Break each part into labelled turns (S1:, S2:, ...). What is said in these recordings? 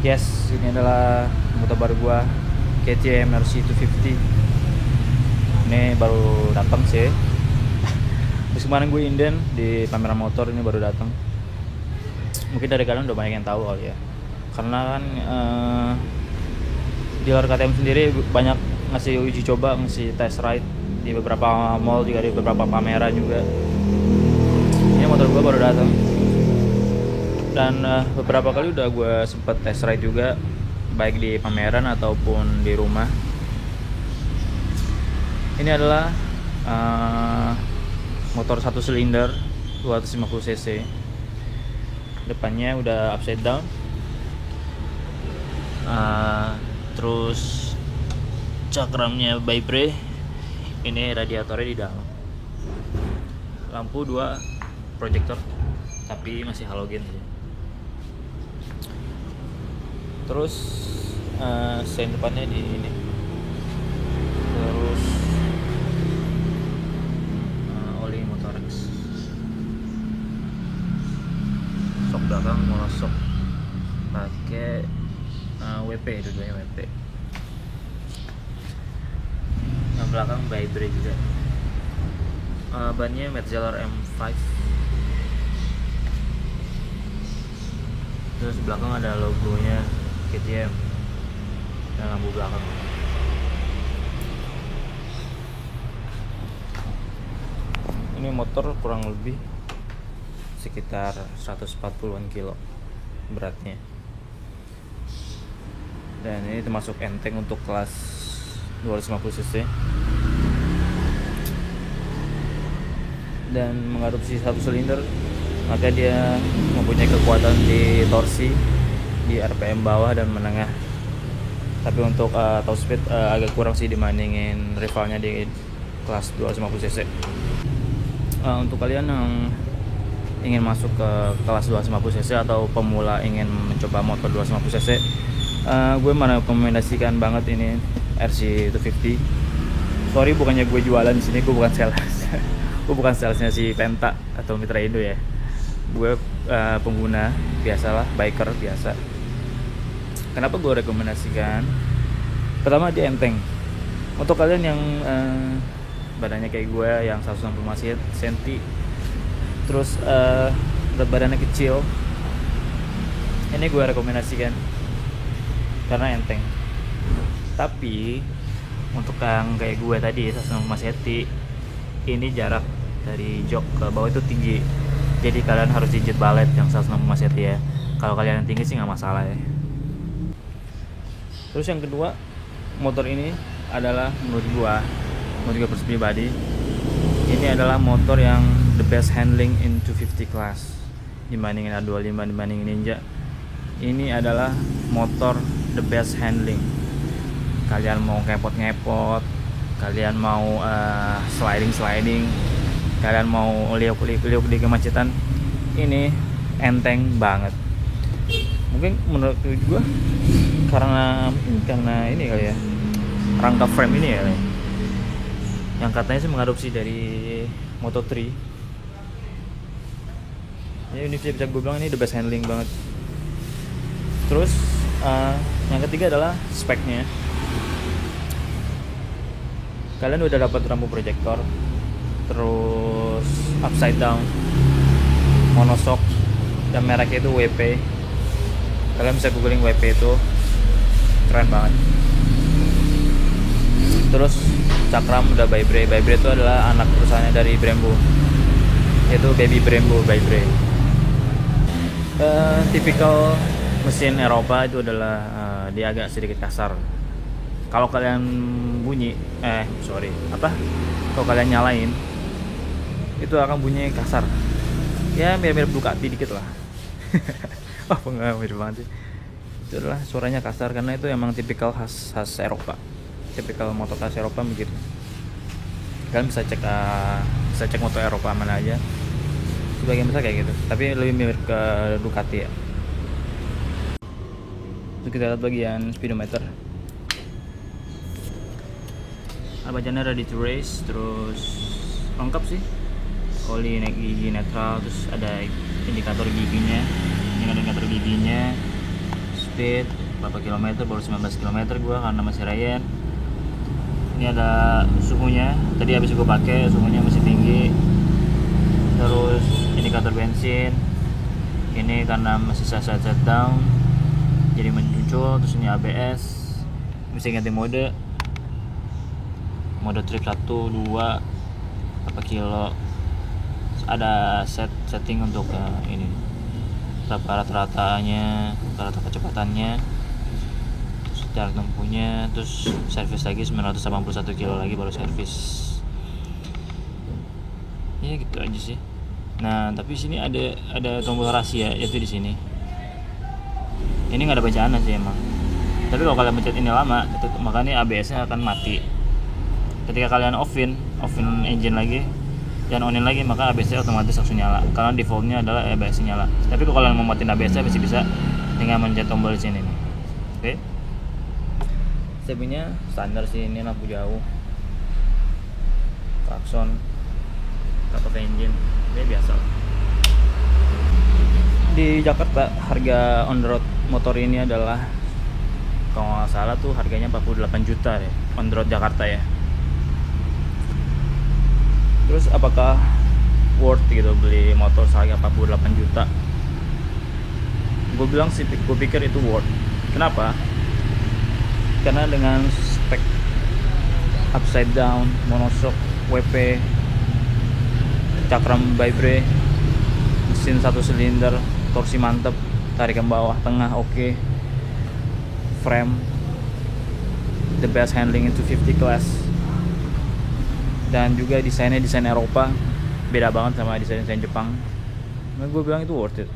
S1: Yes, ini adalah motor baru gua, KTM RC250. Ini baru datang sih. Terus kemarin gue inden di pameran motor, ini baru datang. Mungkin dari kalian udah banyak yang tahu kali ya. Karena kan dealer KTM sendiri banyak ngasih uji coba, ngasih test ride di beberapa mall juga, di beberapa pameran juga. Ini motor gua baru datang. Dan beberapa kali udah gue sempet test ride juga, baik di pameran ataupun di rumah. Ini adalah motor 1 silinder 250 cc. Depannya udah upside down. Terus cakramnya Vibray. Ini radiatornya di dalam. Lampu 2 proyektor, tapi masih halogen aja. Terus sen depannya di ini. Terus oli Motorex. Sok belakang monosok pakai WP, dua-duanya WP. Yang belakang Vibray juga. Bannya Metzeler M5. Terus belakang ada logonya KTM dan lampu belakang. Ini motor kurang lebih sekitar 140-an kilo beratnya. Dan ini termasuk enteng untuk kelas 250 cc. Dan mengadopsi 1 silinder, maka dia mempunyai kekuatan di torsi di RPM bawah dan menengah. Tapi untuk top speed agak kurang sih dibandingin rivalnya di kelas 250 cc. Untuk kalian yang ingin masuk ke kelas 250 cc atau pemula ingin mencoba motor 250 cc, gue merekomendasikan banget ini RC250. Sorry, bukannya gue jualan di sini, gue bukan sales. Gue bukan salesnya si Penta atau Mitra Indo ya. Gue pengguna biasalah, biker biasa. Kenapa gue rekomendasikan? Pertama, dia enteng. Untuk kalian yang badannya kayak gue yang 165 cm, terus berat badannya kecil, ini gue rekomendasikan karena enteng. Tapi untuk yang kayak gue tadi 165 cm, ini jarak dari jok ke bawah itu tinggi. Jadi kalian harus jinjit balet yang 165 cm ya. Kalau kalian yang tinggi sih nggak masalah ya. Terus yang kedua, motor ini adalah menurut gua pribadi, ini adalah motor yang the best handling in 250 class dibandingin A25, dibandingin Ninja. Ini adalah motor the best handling. Kalian mau ngepot-ngepot, kalian mau sliding, kalian mau liuk-liuk di kemacetan, ini enteng banget. Mungkin menurut gue karena ini kali ya, rangka frame ini ya, yang katanya sih mengadopsi dari Moto3. Ya, ini bisa gue bilang ini the best handling banget. Terus yang ketiga adalah speknya. Kalian udah dapat lampu proyektor, terus upside down, monoshock, dan mereknya itu WP. Kalian bisa googling WP, itu keren banget. Terus cakram udah Vibray. Vibray itu adalah anak perusahaannya dari Brembo, yaitu Baby Brembo Vibray. Tipikal mesin Eropa itu adalah dia agak sedikit kasar. Kalau kalian kalau kalian nyalain, itu akan bunyi kasar. Ya mirip-mirip Ducati dikit lah. Enggak mirip banget sih. Itu adalah suaranya kasar karena itu emang tipikal khas Eropa. Tipikal motor khas Eropa begitu. Kalian bisa cek motor Eropa mana aja, sebagian besar kayak gitu. Tapi lebih mirip ke Ducati ya. Terus kita lihat bagian speedometer. Bajannya ready to race, terus lengkap sih. Oli naik gigi netral, terus ada indikator giginya. Ini ada indikator giginya. speed berapa kilometer, baru 19 kilometer gua karena masih Ryan. Ini ada suhunya, tadi habis gue pakai suhunya masih tinggi. Terus indikator bensin ini karena masih saya down jadi muncul. Terus ini ABS, bisa ganti mode trip 1, 2 berapa kilo. Terus ada setting untuk ini rata-ratanya, rata kecepatannya, terus jarak tempuhnya. Terus servis lagi 981 kilo lagi baru servis. Ya gitu aja sih. Nah tapi sini ada tombol rahasia, yaitu di sini. Ini nggak ada bacaannya sih emang. Tapi kalau kalian pencet ini lama, makanya ABS-nya akan mati. Ketika kalian offin engine lagi, jangan onin lagi, maka ABS-nya otomatis langsung nyala. Karena defaultnya adalah ABS nyala. Tapi kalau kalian mau matiin ABS-nya masih bisa tinggal mencet tombol di sini nih. Oke. Sebenarnya standar sih, ini lampu jauh, klakson, start engine, ini biasa. Di Jakarta harga on the road motor ini adalah, kalau nggak salah tuh harganya 48 juta ya, on the road Jakarta ya. Terus apakah worth gitu beli motor seharga 48 juta? Gue bilang sih, gue pikir itu worth. Kenapa? Karena dengan spek upside down, monoshock, WP, cakram Vibray, mesin 1 silinder, torsi mantep, tarikan bawah tengah oke, frame the best handling into 50 class, dan juga desainnya desain Eropa, beda banget sama desain Jepang. Nah, gue bilang itu worth it.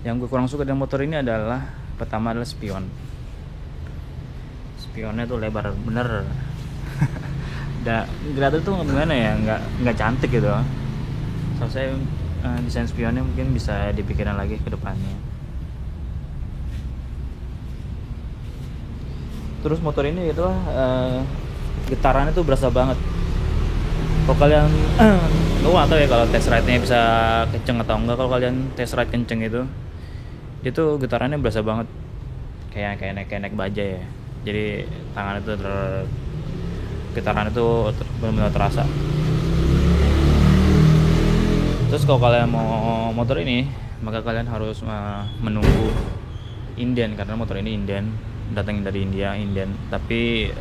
S1: Yang gue kurang suka dengan motor ini adalah, pertama adalah spionnya tuh lebar bener. Gelato tuh gimana ya, nggak cantik gitu. So saya desain spionnya mungkin bisa dipikirin lagi ke depannya. Terus motor ini gitu lah, getarannya tuh berasa banget. Kalau kalian gue nggak tahu ya kalau test ride-nya bisa kenceng atau enggak. Kalau kalian test ride kenceng itu getarannya berasa banget, kayak naik baja ya. Jadi tangan itu getaran itu benar-benar terasa. Terus kalau kalian mau motor ini, maka kalian harus menunggu inden, karena motor ini inden, datangnya dari India, inden. Tapi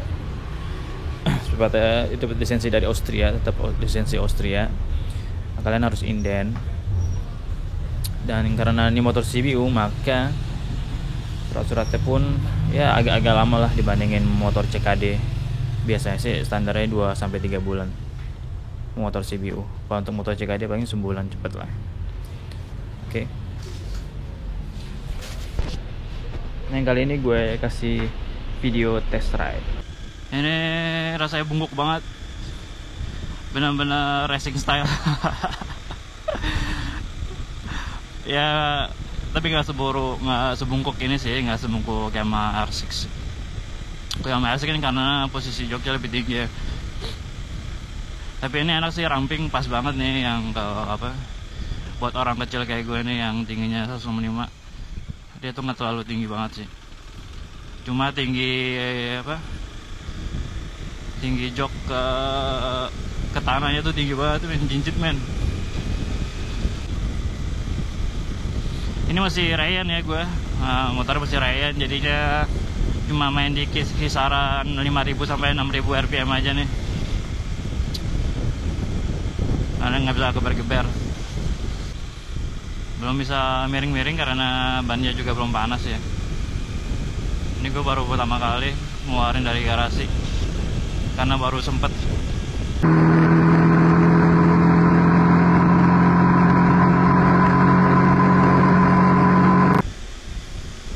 S1: seperti itu lisensi dari Austria, tetap lisensi Austria. Kalian harus inden. Dan karena ini motor CBU, maka surat-suratnya pun ya agak-agak lama lah dibandingin motor CKD. Biasanya sih standarnya 2-3 bulan motor CBU. Kalau untuk motor CKD paling sebulan cepet lah. Oke. Nah kali ini gue kasih video test ride. Ini rasanya bungkuk banget, benar-benar racing style. Ya tapi nggak sebungkuk ini sih, nggak sebungkuk Yamaha R6. Yamaha R6 kan karena posisi joknya lebih tinggi ya. Tapi ini enak sih, ramping pas banget nih, yang buat orang kecil kayak gue nih yang tingginya 155. Dia tuh nggak terlalu tinggi banget sih, cuma tinggi jok ke tanahnya tuh tinggi banget, men, jinjit men. Ini masih Ryan ya gue, motor masih Ryan, jadinya cuma main di kisaran 5.000 sampai 6.000 rpm aja nih. Karena nggak bisa geber-geber, belum bisa miring-miring karena bannya juga belum panas ya. Ini gue baru pertama kali ngeluarin dari garasi karena baru sempet.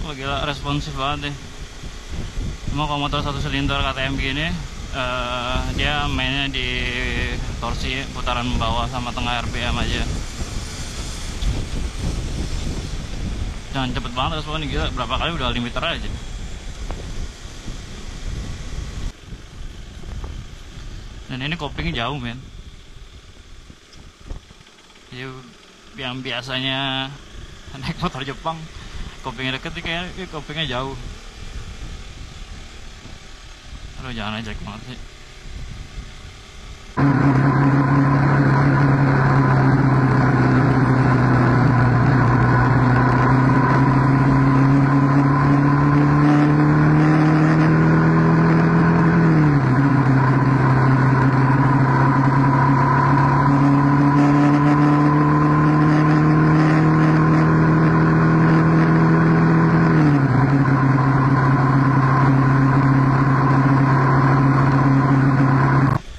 S1: Wah gila, responsif banget deh. Cuma kalau motor 1 silinder KTM gini, dia mainnya di torsi putaran bawah sama tengah RPM aja. Jangan cepet banget responnya, gila, berapa kali udah limiter aja. Dan ini kopling jauh men. Yang biasanya naik motor Jepang
S2: kopingnya deket nih kayaknya kopingnya jauh. Aduh jangan aja banget sih.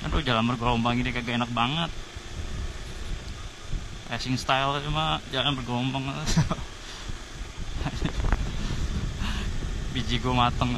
S2: Aduh jalan bergelombang ini kagak enak banget. Racing style cuma jalan bergelombang. Biji gue mateng.